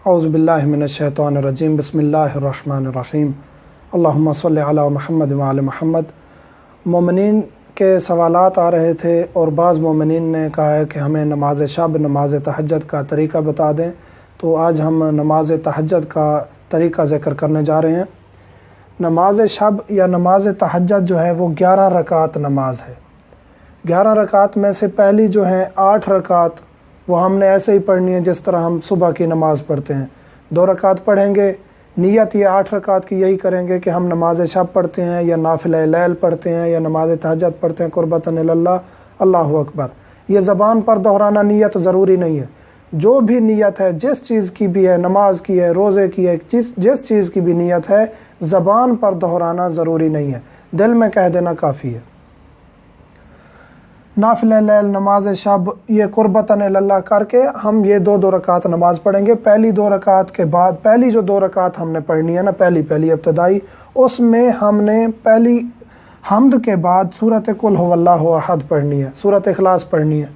اعوذ باللہ من الشیطان الرجیم بسم اللہ الرحمن الرحیم اللہم صلی علی محمد وعلی محمد۔ مومنین کے سوالات آ رہے تھے اور بعض مومنین نے کہا ہے کہ ہمیں نماز شب نماز تہجد کا طریقہ بتا دیں، تو آج ہم نماز تہجد کا طریقہ ذکر کرنے جا رہے ہیں۔ نماز شب یا نماز تہجد جو ہے وہ 11 رکعت نماز ہے۔ 11 رکعت میں سے پہلی جو ہیں 8 رکعت وہ ہم نے ایسے ہی پڑھنی ہے جس طرح ہم صبح کی نماز پڑھتے ہیں۔ 2 رکعت پڑھیں گے، نیت یہ 8 رکعت کی یہی کریں گے کہ ہم نماز شب پڑھتے ہیں یا نافلہ لیل پڑھتے ہیں یا نماز تہجد پڑھتے ہیں قربتاً اللہ، اللہ اکبر۔ یہ زبان پر دہرانا نیت ضروری نہیں ہے، جو بھی نیت ہے جس چیز کی بھی ہے، نماز کی ہے، روزے کی ہے، جس چیز کی بھی نیت ہے زبان پر دہرانا ضروری نہیں ہے، دل میں کہہ دینا کافی ہے۔ نافلہ لیل نماز شب یہ قربتاً اللہ کر کے ہم یہ 2 رکعت نماز پڑھیں گے۔ پہلی 2 رکعت کے بعد پہلی جو 2 رکعت ہم نے پڑھنی ہے نا، پہلی ابتدائی، اس میں ہم نے پہلی حمد کے بعد سورۃ قل ھو اللہ احد پڑھنی ہے، سورۃ اخلاص پڑھنی ہے،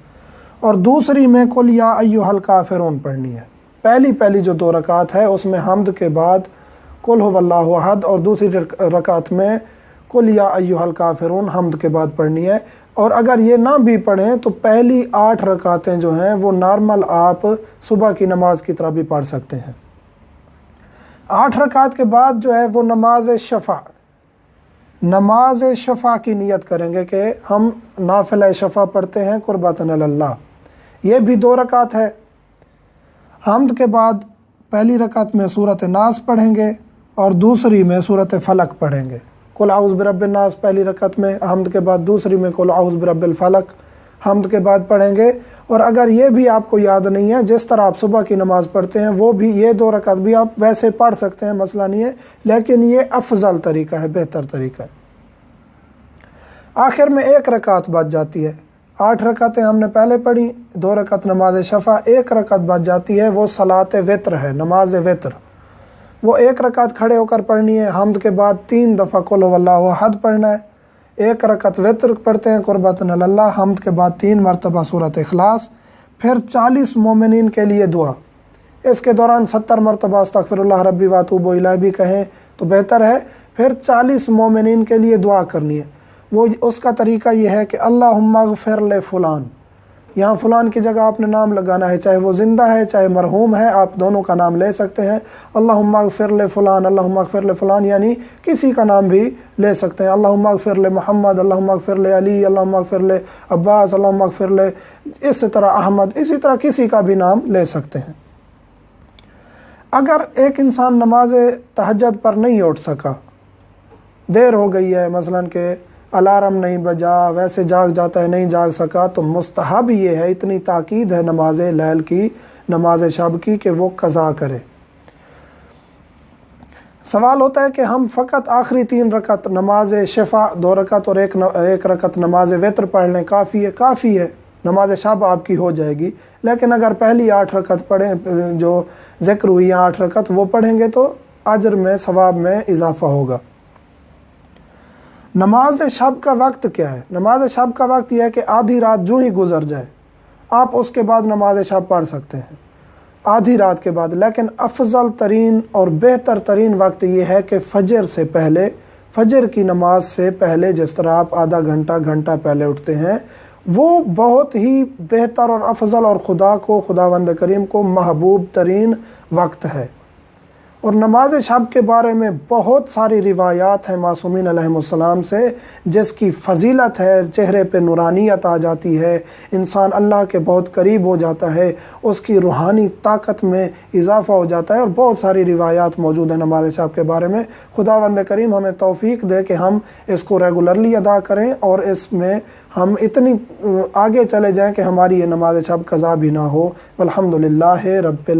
اور دوسری میں قل یا ایھا الکافرون پڑھنی ہے۔ پہلی جو 2 رکعت ہے اس میں حمد کے بعد قل ھو اللہ احد اور دوسری رکعت میں قل یا ایھا الکافرون حمد کے بعد پڑھنی ہے۔ اور اگر یہ نہ بھی پڑھیں تو پہلی 8 رکعتیں جو ہیں وہ نارمل آپ صبح کی نماز کی طرح بھی پڑھ سکتے ہیں۔ 8 رکعت کے بعد جو ہے وہ نماز شفع کی نیت کریں گے کہ ہم نافلہ شفع پڑھتے ہیں قربتاً اللہ۔ یہ بھی 2 رکعت ہے۔ حمد کے بعد پہلی رکعت میں سورۃ ناس پڑھیں گے اور دوسری میں سورۃ فلق پڑھیں گے۔ قل اعوذ برب الناس پہلی رکعت میں حمد کے بعد، دوسری میں قل اعوذ برب الفلق حمد کے بعد پڑھیں گے۔ اور اگر یہ بھی آپ کو یاد نہیں ہے، جس طرح آپ صبح کی نماز پڑھتے ہیں وہ بھی یہ 2 رکعت بھی آپ ویسے پڑھ سکتے ہیں، مسئلہ نہیں ہے، لیکن یہ افضل طریقہ ہے، بہتر طریقہ ہے۔ آخر میں 1 رکعت بچ جاتی ہے۔ 8 رکعتیں ہم نے پہلے پڑھی، 2 رکعت نماز شفع، 1 رکعت بچ جاتی ہے، وہ صلاۃ وتر ہے، نماز وتر۔ وہ 1 رکعت کھڑے ہو کر پڑھنی ہے، حمد کے بعد 3 دفعہ قل ھو اللہ احد پڑھنا ہے، 1 رکعت وتر پڑھتے ہیں قربتاً اللہ، حمد کے بعد 3 مرتبہ سورۃ اخلاص، پھر 40 مومنین کے لیے دعا۔ اس کے دوران 70 مرتبہ استغفر اللہ ربی واتوب الیہ بھی کہیں تو بہتر ہے۔ پھر 40 مومنین کے لیے دعا کرنی ہے۔ وہ اس کا طریقہ یہ ہے کہ اللہم اغفر لفلان، یہاں فلان کی جگہ آپ نے نام لگانا ہے، چاہے وہ زندہ ہے چاہے مرحوم ہے، آپ دونوں کا نام لے سکتے ہیں۔ اللہم اغفر لفلان، اللہم اغفر لفلان، یعنی کسی کا نام بھی لے سکتے ہیں۔ اللہم اغفر لمحمد، اللہم اغفر لعلی، اللہم اغفر لعباس، اللہم اغفر اسی طرح احمد، اسی طرح کسی کا بھی نام لے سکتے ہیں۔ اگر ایک انسان نماز تہجد پر نہیں اٹھ سکا، دیر ہو گئی ہے، مثلاً کہ الارم نہیں بجا، ویسے جاگ جاتا ہے، نہیں جاگ سکا، تو مستحب یہ ہے، اتنی تاکید ہے نماز لیل کی، نماز شب کی، کہ وہ قضا کرے۔ سوال ہوتا ہے کہ ہم فقط آخری 3 رکعت نماز شفع 2 رکعت اور 1 رکعت نماز وتر پڑھ لیں، کافی ہے، نماز شب آپ کی ہو جائے گی۔ لیکن اگر پہلی 8 رکعت پڑھیں، جو ذکر ہوئی ہیں 8 رکعت، وہ پڑھیں گے تو اجر میں، ثواب میں اضافہ ہوگا۔ نماز شب کا وقت کیا ہے؟ نماز شب کا وقت یہ ہے کہ آدھی رات جو ہی گزر جائے آپ اس کے بعد نماز شب پڑھ سکتے ہیں، آدھی رات کے بعد۔ لیکن افضل ترین اور بہتر ترین وقت یہ ہے کہ فجر سے پہلے، فجر کی نماز سے پہلے، جس طرح آپ آدھا گھنٹہ پہلے اٹھتے ہیں، وہ بہت ہی بہتر اور افضل اور خداوند کریم کو محبوب ترین وقت ہے۔ اور نماز شب کے بارے میں بہت ساری روایات ہیں معصومین علیہم السلام سے، جس کی فضیلت ہے، چہرے پہ نورانیت آ جاتی ہے، انسان اللہ کے بہت قریب ہو جاتا ہے، اس کی روحانی طاقت میں اضافہ ہو جاتا ہے، اور بہت ساری روایات موجود ہیں نماز شب کے بارے میں۔ خداوند کریم ہمیں توفیق دے کہ ہم اس کو ریگولرلی ادا کریں اور اس میں ہم اتنی آگے چلے جائیں کہ ہماری یہ نماز شب قضا بھی نہ ہو۔ والحمدللہ رب